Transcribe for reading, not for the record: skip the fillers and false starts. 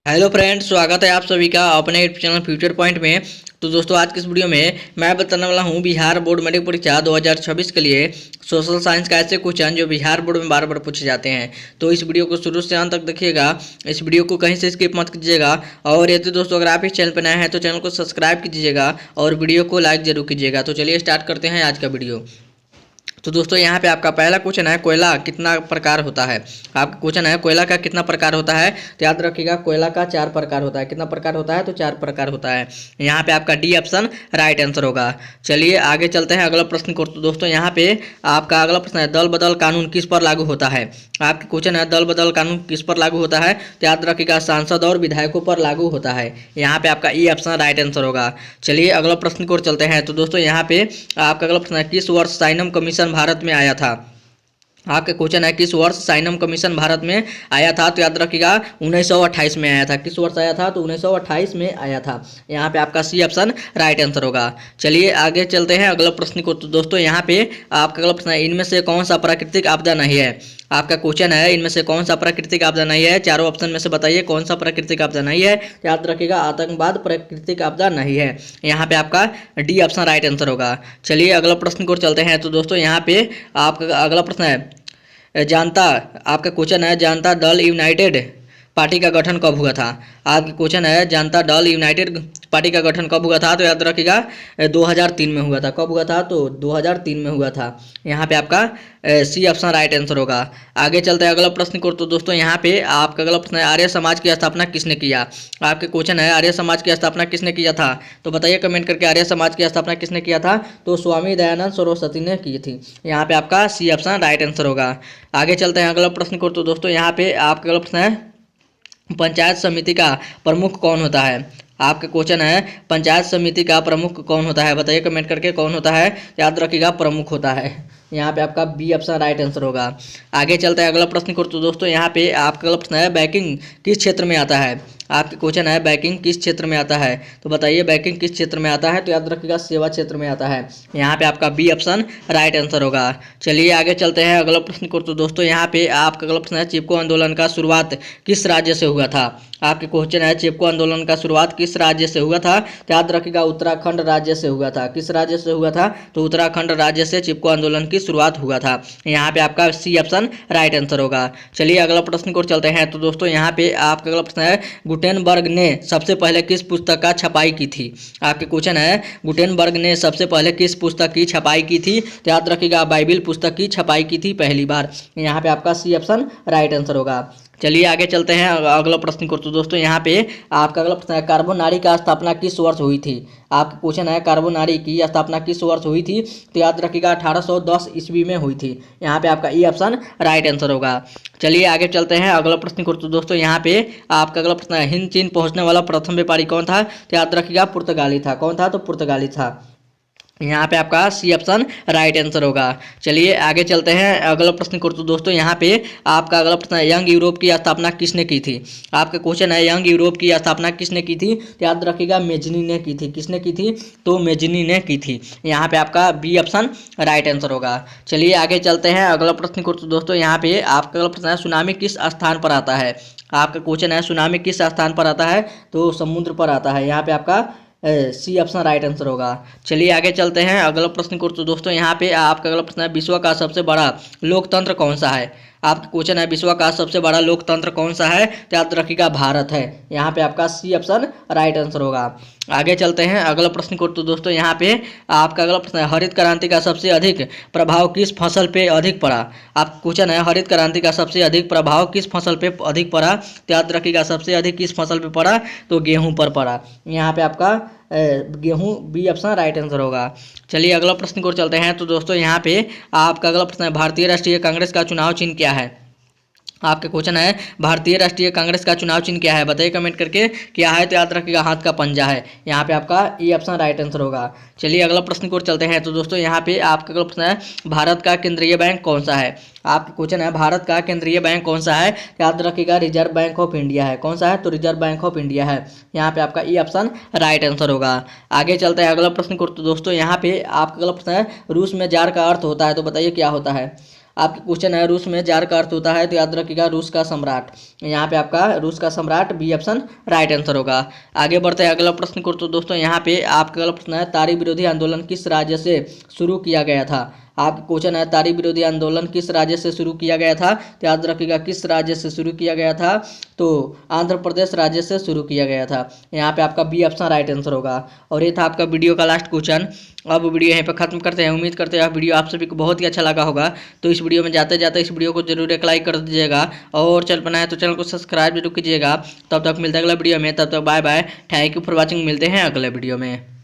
Hello friends, स्वागत है आप सभी का अपने यूट्यूब चैनल फ्यूचर पॉइंट में। तो दोस्तों, आज की इस वीडियो में मैं बताने वाला हूं बिहार बोर्ड मैट्रिक परीक्षा 2026 के लिए सोशल साइंस का ऐसे क्वेश्चन जो बिहार बोर्ड में बार बार पूछे जाते हैं। तो इस वीडियो को शुरू से अंत तक देखिएगा, इस वीडियो को कहीं से स्किप मत कीजिएगा। और यदि दोस्तों अगर आप इस चैनल पर नए हैं तो चैनल को सब्सक्राइब कीजिएगा और वीडियो को लाइक जरूर कीजिएगा। तो चलिए स्टार्ट करते हैं आज का वीडियो। तो दोस्तों, यहाँ पे आपका पहला क्वेश्चन है, कोयला कितना प्रकार होता है। आपका क्वेश्चन है कोयला का कितना प्रकार होता है। तो याद रखिएगा, कोयला का 4 प्रकार होता है। कितना प्रकार होता है? तो 4 प्रकार होता है। यहाँ पे आपका डी ऑप्शन राइट आंसर होगा। चलिए आगे चलते हैं अगला प्रश्न को। तो दोस्तों, यहाँ पे आपका अगला प्रश्न है, दल बदल कानून किस पर लागू होता है। आपका क्वेश्चन है, दल बदल कानून किस पर लागू होता है। तो याद रखिएगा, सांसद और विधायकों पर लागू होता है। यहाँ पे आपका ई ऑप्शन राइट आंसर होगा। चलिए अगला प्रश्न को चलते हैं। तो दोस्तों, यहाँ पे आपका अगला प्रश्न है, किस वर्ष साइनम कमीशन भारत में आया था। आपका क्वेश्चन है, किस वर्ष साइनम कमीशन भारत में आया था। तो याद रखिएगा, 1928 में आया था। किस वर्ष आया था? तो 1928 में आया था। यहाँ पे आपका सी ऑप्शन राइट आंसर होगा। चलिए आगे चलते हैं अगला प्रश्न को। तो दोस्तों, यहाँ पे आपका अगला प्रश्न है, इनमें से कौन सा प्राकृतिक आपदा नहीं है। आपका क्वेश्चन है, इनमें से कौन सा प्राकृतिक आपदा नहीं है। चारों ऑप्शन में से बताइए कौन सा प्राकृतिक आपदा नहीं है। याद रखिएगा, आतंकवाद प्राकृतिक आपदा नहीं है। यहाँ पे आपका डी ऑप्शन राइट आंसर होगा। चलिए अगला प्रश्न को चलते हैं। तो दोस्तों, यहाँ पे आपका अगला प्रश्न है, जानता आपका क्वेश्चन है, जानता दल यूनाइटेड पार्टी का गठन कब हुआ था। आपका क्वेश्चन है, जानता दल यूनाइटेड पार्टी का गठन कब हुआ था। तो याद रखिएगा, 2003 में हुआ था। कब हुआ था? तो 2003 में हुआ था। यहाँ पे आपका सी ऑप्शन राइट आंसर होगा। आगे चलते हैं अगला प्रश्न को। तो दोस्तों, यहाँ पे आपका अगला प्रश्न है, आर्य समाज की स्थापना किसने किया। आपके क्वेश्चन है, आर्य समाज की स्थापना किसने किया था। तो बताइए कमेंट करके, आर्य समाज की स्थापना किसने किया था। तो स्वामी दयानंद सरस्वती ने की थी। यहाँ पे आपका सी ऑप्शन राइट आंसर होगा। आगे चलते हैं अगला प्रश्न को। तो दोस्तों, यहाँ पे आपका अगला प्रश्न है, पंचायत समिति का प्रमुख कौन होता है। आपका क्वेश्चन है, पंचायत समिति का प्रमुख कौन होता है। बताइए कमेंट करके कौन होता है। याद रखिएगा, प्रमुख होता है। यहाँ पे आपका बी ऑप्शन राइट आंसर होगा। आगे चलते हैं अगला प्रश्न को। तो दोस्तों, यहाँ पे आपका अगला प्रश्न है, बैंकिंग किस क्षेत्र में आता है। आपका क्वेश्चन है, बैंकिंग किस क्षेत्र में आता है। तो बताइए बैंकिंग किस क्षेत्र में आता है। तो याद रखिएगा, सेवा क्षेत्र में आता है। यहाँ पे आपका बी ऑप्शन राइट आंसर होगा। चलिए आगे चलते हैं अगला प्रश्न को। तो दोस्तों, यहाँ पे आपका अगला प्रश्न है, चिपको आंदोलन का शुरुआत किस राज्य से हुआ था। आपके क्वेश्चन है, चिपको आंदोलन का शुरुआत किस राज्य से हुआ था। तो याद रखिएगा, उत्तराखंड राज्य से हुआ था। किस राज्य से हुआ था? तो उत्तराखंड राज्य से चिपको आंदोलन की शुरुआत हुआ था। यहाँ पे आपका सी ऑप्शन राइट आंसर होगा। चलिए अगला प्रश्न को चलते हैं। तो दोस्तों, यहाँ पे आपका अगला प्रश्न है, गुटेनबर्ग ने सबसे पहले किस पुस्तक का छपाई की थी। आपके क्वेश्चन है, गुटेनबर्ग ने सबसे पहले किस पुस्तक की छपाई की थी। तो याद रखिएगा, बाइबिल पुस्तक की छपाई की थी पहली बार। यहाँ पे आपका सी ऑप्शन राइट आंसर होगा। चलिए आगे चलते हैं अगला प्रश्न को। तो दोस्तों, यहाँ पे आपका अगला प्रश्न है, कार्बोनारी का स्थापना किस वर्ष हुई थी। आपका क्वेश्चन है, कार्बोनारी की स्थापना किस वर्ष हुई थी। तो याद रखिएगा, 1810 ईस्वी में हुई थी। यहाँ पे आपका ई ऑप्शन राइट आंसर होगा। चलिए आगे चलते हैं अगला प्रश्न को। तो दोस्तों, यहाँ पे आपका अगला प्रश्न है, हिंद चीन पहुंचने वाला प्रथम व्यापारी कौन था। तो याद रखिएगा, पुर्तगाली था। कौन था? तो पुर्तगाली था। यहाँ पे आपका सी ऑप्शन राइट आंसर होगा। चलिए आगे चलते हैं अगला प्रश्न को। तो दोस्तों, यहाँ पे आपका अगला प्रश्न है, यंग यूरोप की स्थापना किसने की थी। आपका क्वेश्चन है, यंग यूरोप की स्थापना किसने की थी। तो याद रखिएगा, मेजनी ने की थी। किसने की थी? तो मेजनी ने की थी। यहाँ पे आपका बी ऑप्शन राइट आंसर होगा। चलिए आगे चलते हैं अगला प्रश्न को। तो दोस्तों, यहाँ पे आपका अगला प्रश्न है, सुनामी किस स्थान पर आता है। आपका क्वेश्चन है, सुनामी किस स्थान पर आता है। तो समुद्र पर आता है। यहाँ पे आपका सी ऑप्शन राइट आंसर होगा। चलिए आगे चलते हैं अगला प्रश्न को। तो दोस्तों, यहाँ पे आपका अगला प्रश्न है, विश्व का सबसे बड़ा लोकतंत्र कौन सा है। आपका क्वेश्चन है, विश्व का सबसे बड़ा लोकतंत्र कौन सा है। तो याद रखिएगा, भारत है। यहाँ पे आपका सी ऑप्शन राइट आंसर होगा। आगे चलते हैं अगला प्रश्न को। तो दोस्तों, यहाँ पे आपका अगला प्रश्न है, हरित क्रांति का सबसे अधिक प्रभाव किस फसल पे अधिक पड़ा। आपका क्वेश्चन है, हरित क्रांति का सबसे अधिक प्रभाव किस फसल पे अधिक पड़ा। तो याद रखिएगा, सबसे अधिक किस फसल पे पड़ा। तो गेहूं पर पड़ा। यहाँ पे आपका गेहूं बी ऑप्शन राइट आंसर होगा। चलिए अगला प्रश्न को चलते हैं। तो दोस्तों, यहाँ पे आपका अगला प्रश्न है, भारतीय राष्ट्रीय कांग्रेस का चुनाव चिन्ह क्या है। आपके क्वेश्चन है, भारतीय राष्ट्रीय कांग्रेस का चुनाव चिन्ह क्या है। बताइए कमेंट करके क्या है। तो याद रखिएगा, हाथ का पंजा है। यहाँ पे आपका ई ऑप्शन राइट आंसर होगा। चलिए अगला प्रश्न को चलते हैं। तो दोस्तों, यहाँ पे आपका अगला प्रश्न है, भारत का केंद्रीय बैंक कौन सा है। आपका क्वेश्चन है, भारत का केंद्रीय बैंक कौन सा है। याद रखिएगा, रिजर्व बैंक ऑफ इंडिया है। कौन सा है? तो रिजर्व बैंक ऑफ इंडिया है। यहाँ पे आपका ई ऑप्शन राइट आंसर होगा। आगे चलते हैं अगला प्रश्न को। तो दोस्तों, यहाँ पे आपका अगला प्रश्न है, रूस में जार का अर्थ होता है। तो बताइए क्या होता है। आपके क्वेश्चन है रूस में जार का अर्थ होता है, तो याद रखिएगा रूस का सम्राट। यहाँ पे आपका रूस का सम्राट बी ऑप्शन राइट आंसर होगा। आगे बढ़ते हैं अगला प्रश्न को। तो दोस्तों यहाँ पे आपका अगला प्रश्न है तारी विरोधी आंदोलन किस राज्य से शुरू किया गया था। आपका क्वेश्चन है तारी विरोधी आंदोलन किस राज्य से शुरू किया गया था, तो याद रखिएगा किस राज्य से शुरू किया गया था, तो आंध्र प्रदेश राज्य से शुरू किया गया था। यहाँ पे आपका बी ऑप्शन राइट आंसर होगा। और ये था आपका वीडियो का लास्ट क्वेश्चन। अब वीडियो यहीं पर खत्म करते हैं। उम्मीद करते हैं वीडियो आप सभी को बहुत ही अच्छा लगा होगा। तो इस वीडियो में जाते जाते इस वीडियो को जरूर एक लाइक कर दीजिएगा और चैनल पर नया है तो चैनल को सब्सक्राइब जरूर कीजिएगा। तब तक मिलते हैं अगला वीडियो में, तब तक bye bye, thank you for watching. मिलते हैं अगले वीडियो में।